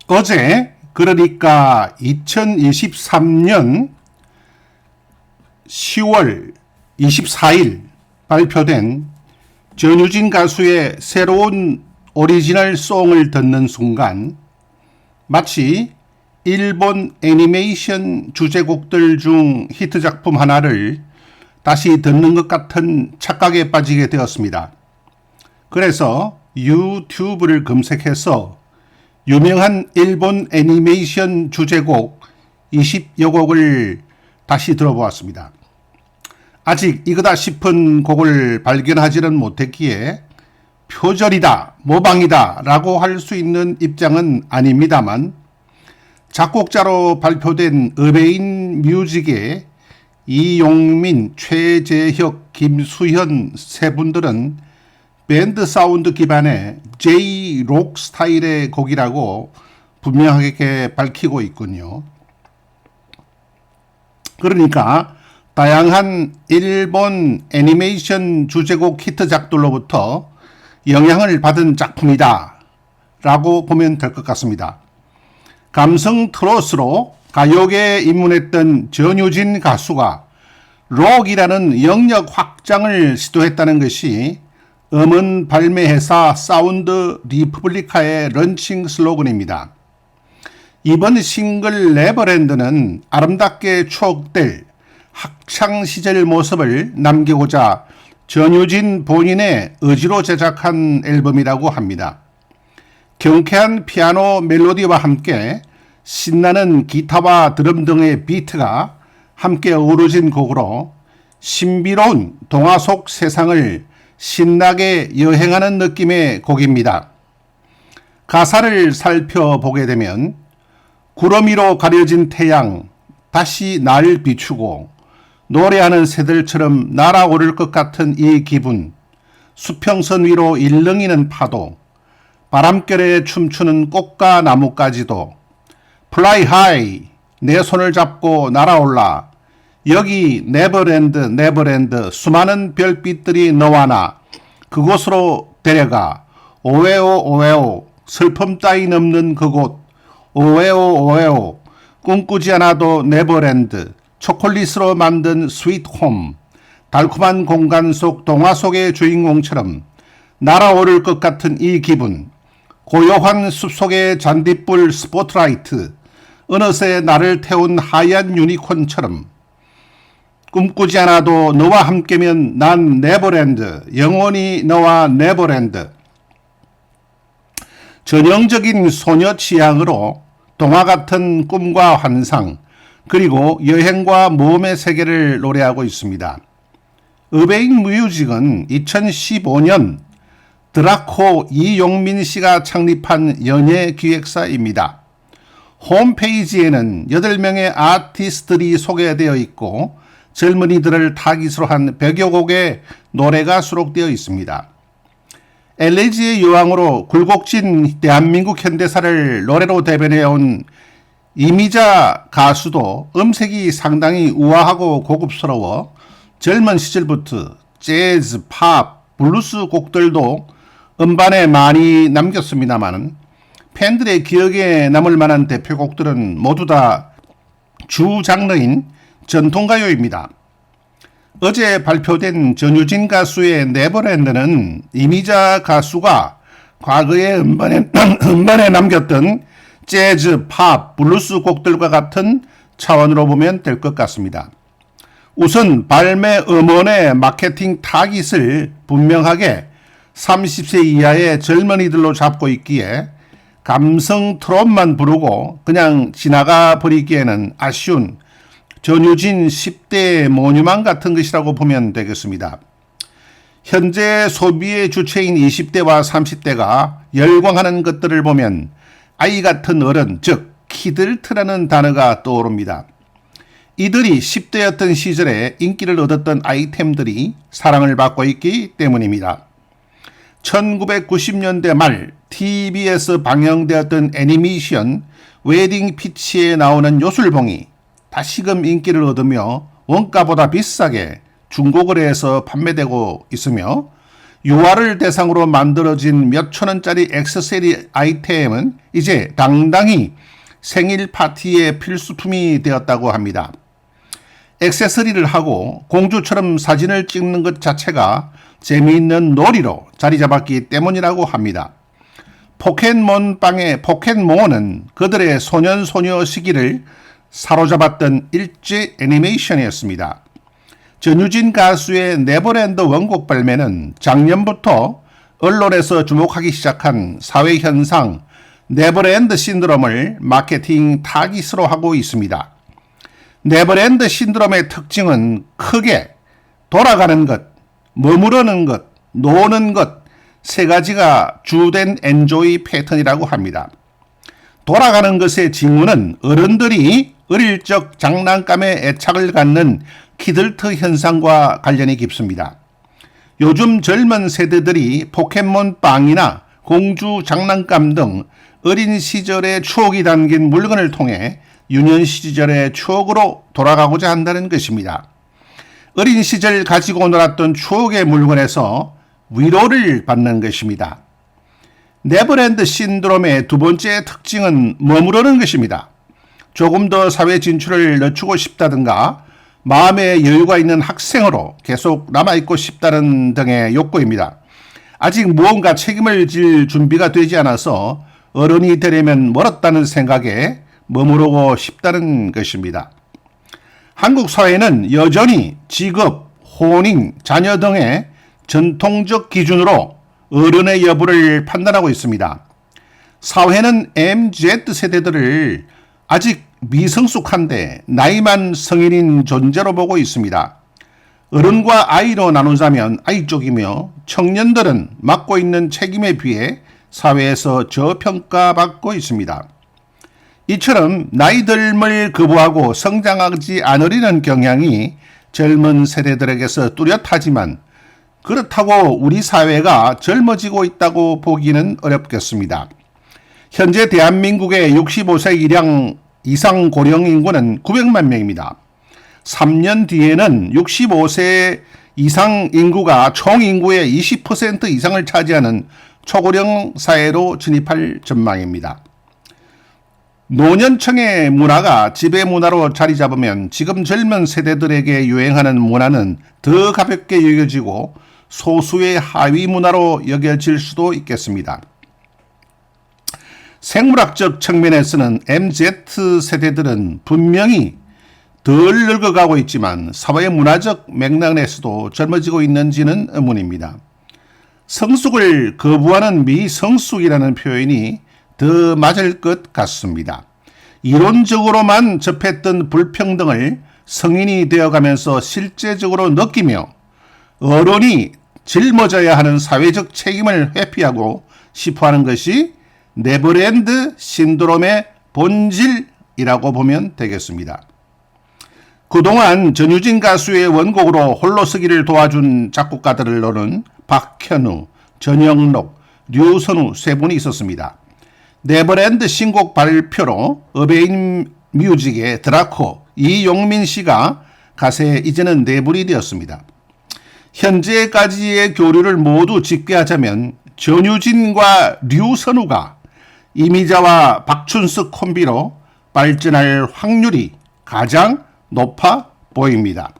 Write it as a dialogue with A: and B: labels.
A: 어제 그러니까 2023년 10월 24일 발표된 전유진 가수의 새로운 오리지널 송을 듣는 순간 마치 일본 애니메이션 주제곡들 중 히트 작품 하나를 다시 듣는 것 같은 착각에 빠지게 되었습니다. 그래서 유튜브를 검색해서 유명한 일본 애니메이션 주제곡 20여 곡을 다시 들어보았습니다. 아직 이거다 싶은 곡을 발견하지는 못했기에 표절이다, 모방이다 라고 할 수 있는 입장은 아닙니다만 작곡자로 발표된 의뢰인 뮤직의 이용민, 최재혁, 김수현 세 분들은 밴드 사운드 기반의 J-록 스타일의 곡이라고 분명하게 밝히고 있군요. 그러니까 다양한 일본 애니메이션 주제곡 히트작들로부터 영향을 받은 작품이다 라고 보면 될 것 같습니다. 감성 트로트로 가요계에 입문했던 전유진 가수가 록이라는 영역 확장을 시도했다는 것이 음원 발매 회사 사운드 리퍼블리카의 런칭 슬로건입니다. 이번 싱글 네버랜드는 아름답게 추억될 학창시절 모습을 남기고자 전유진 본인의 의지로 제작한 앨범이라고 합니다. 경쾌한 피아노 멜로디와 함께 신나는 기타와 드럼 등의 비트가 함께 어우러진 곡으로 신비로운 동화 속 세상을 신나게 여행하는 느낌의 곡입니다. 가사를 살펴보게 되면 구름 위로 가려진 태양 다시 날 비추고 노래하는 새들처럼 날아오를 것 같은 이 기분, 수평선 위로 일렁이는 파도, 바람결에 춤추는 꽃과 나뭇가지도 플라이 하이 내 손을 잡고 날아올라 여기 네버랜드 네버랜드 수많은 별빛들이 너와 나 그곳으로 데려가 오웨오 오웨오 슬픔 따윈 없는 그곳 오웨오 오웨오 꿈꾸지 않아도 네버랜드 초콜릿으로 만든 스윗홈 달콤한 공간 속 동화 속의 주인공처럼 날아오를 것 같은 이 기분 고요한 숲속의 잔디불 스포트라이트 어느새 나를 태운 하얀 유니콘처럼 꿈꾸지 않아도 너와 함께면 난 네버랜드 영원히 너와 네버랜드 전형적인 소녀 취향으로 동화 같은 꿈과 환상 그리고 여행과 모험의 세계를 노래하고 있습니다. 의뢰인 뮤직은 2015년 드라코 이용민 씨가 창립한 연예기획사입니다. 홈페이지에는 8명의 아티스트들이 소개되어 있고 젊은이들을 타깃으로 한 100여 곡의 노래가 수록되어 있습니다. 엘레지의 여왕으로 굴곡진 대한민국 현대사를 노래로 대변해온 이미자 가수도 음색이 상당히 우아하고 고급스러워 젊은 시절부터 재즈, 팝, 블루스 곡들도 음반에 많이 남겼습니다만 팬들의 기억에 남을 만한 대표곡들은 모두 다 주 장르인 전통가요입니다. 어제 발표된 전유진 가수의 네버랜드는 이미자 가수가 과거에 음반에 남겼던 재즈, 팝, 블루스 곡들과 같은 차원으로 보면 될 것 같습니다. 우선 발매 음원의 마케팅 타깃을 분명하게 30세 이하의 젊은이들로 잡고 있기에 감성 트롯만 부르고 그냥 지나가 버리기에는 아쉬운 전유진 10대 모뉴만 같은 것이라고 보면 되겠습니다. 현재 소비의 주체인 20대와 30대가 열광하는 것들을 보면 아이 같은 어른, 즉 키들트라는 단어가 떠오릅니다. 이들이 10대였던 시절에 인기를 얻었던 아이템들이 사랑을 받고 있기 때문입니다. 1990년대 말 TV에서 방영되었던 애니메이션 웨딩 피치에 나오는 요술봉이 다시금 인기를 얻으며 원가보다 비싸게 중고거래에서 판매되고 있으며 유아를 대상으로 만들어진 몇천 원짜리 액세서리 아이템은 이제 당당히 생일 파티의 필수품이 되었다고 합니다. 액세서리를 하고 공주처럼 사진을 찍는 것 자체가 재미있는 놀이로 자리 잡았기 때문이라고 합니다. 포켓몬빵의 포켓몬은 그들의 소년소녀 시기를 사로잡았던 일제 애니메이션이었습니다. 전유진 가수의 네버랜드 원곡 발매는 작년부터 언론에서 주목하기 시작한 사회현상 네버랜드 신드롬을 마케팅 타깃으로 하고 있습니다. 네버랜드 신드롬의 특징은 크게 돌아가는 것, 머무르는 것, 노는 것 세 가지가 주된 엔조이 패턴이라고 합니다. 돌아가는 것의 징후는 어른들이 어릴 적 장난감에 애착을 갖는 키들트 현상과 관련이 깊습니다. 요즘 젊은 세대들이 포켓몬 빵이나 공주 장난감 등 어린 시절의 추억이 담긴 물건을 통해 유년 시절의 추억으로 돌아가고자 한다는 것입니다. 어린 시절 가지고 놀았던 추억의 물건에서 위로를 받는 것입니다. 네버랜드 신드롬의 두 번째 특징은 머무르는 것입니다. 조금 더 사회 진출을 늦추고 싶다든가 마음의 여유가 있는 학생으로 계속 남아있고 싶다는 등의 욕구입니다. 아직 무언가 책임을 질 준비가 되지 않아서 어른이 되려면 멀었다는 생각에 머무르고 싶다는 것입니다. 한국 사회는 여전히 직업, 혼인, 자녀 등의 전통적 기준으로 어른의 여부를 판단하고 있습니다. 사회는 MZ세대들을 아직 미성숙한데 나이만 성인인 존재로 보고 있습니다. 어른과 아이로 나누자면 아이 쪽이며 청년들은 맡고 있는 책임에 비해 사회에서 저평가받고 있습니다. 이처럼 나이 듦을 거부하고 성장하지 않으려는 경향이 젊은 세대들에게서 뚜렷하지만 그렇다고 우리 사회가 젊어지고 있다고 보기는 어렵겠습니다. 현재 대한민국의 65세 이상 고령 인구는 900만 명입니다. 3년 뒤에는 65세 이상 인구가 총 인구의 20% 이상을 차지하는 초고령 사회로 진입할 전망입니다. 노년층의 문화가 지배 문화로 자리 잡으면 지금 젊은 세대들에게 유행하는 문화는 더 가볍게 여겨지고 소수의 하위 문화로 여겨질 수도 있겠습니다. 생물학적 측면에서는 MZ세대들은 분명히 덜 늙어가고 있지만 사회 문화적 맥락에서도 젊어지고 있는지는 의문입니다. 성숙을 거부하는 미성숙이라는 표현이 더 맞을 것 같습니다. 이론적으로만 접했던 불평등을 성인이 되어가면서 실제적으로 느끼며 어른이 짊어져야 하는 사회적 책임을 회피하고 싶어하는 것이 네버랜드 신드롬의 본질이라고 보면 되겠습니다. 그동안 전유진 가수의 원곡으로 홀로 서기를 도와준 작곡가들로는 박현우, 전영록, 류선우 세 분이 있었습니다. 네버랜드 신곡 발표로 어베인 뮤직의 드라코 이용민 씨가 가세 이제는 네 분이 되었습니다. 현재까지의 교류를 모두 집계하자면 전유진과 류선우가 이미자와 박춘석 콤비로 발전할 확률이 가장 높아 보입니다.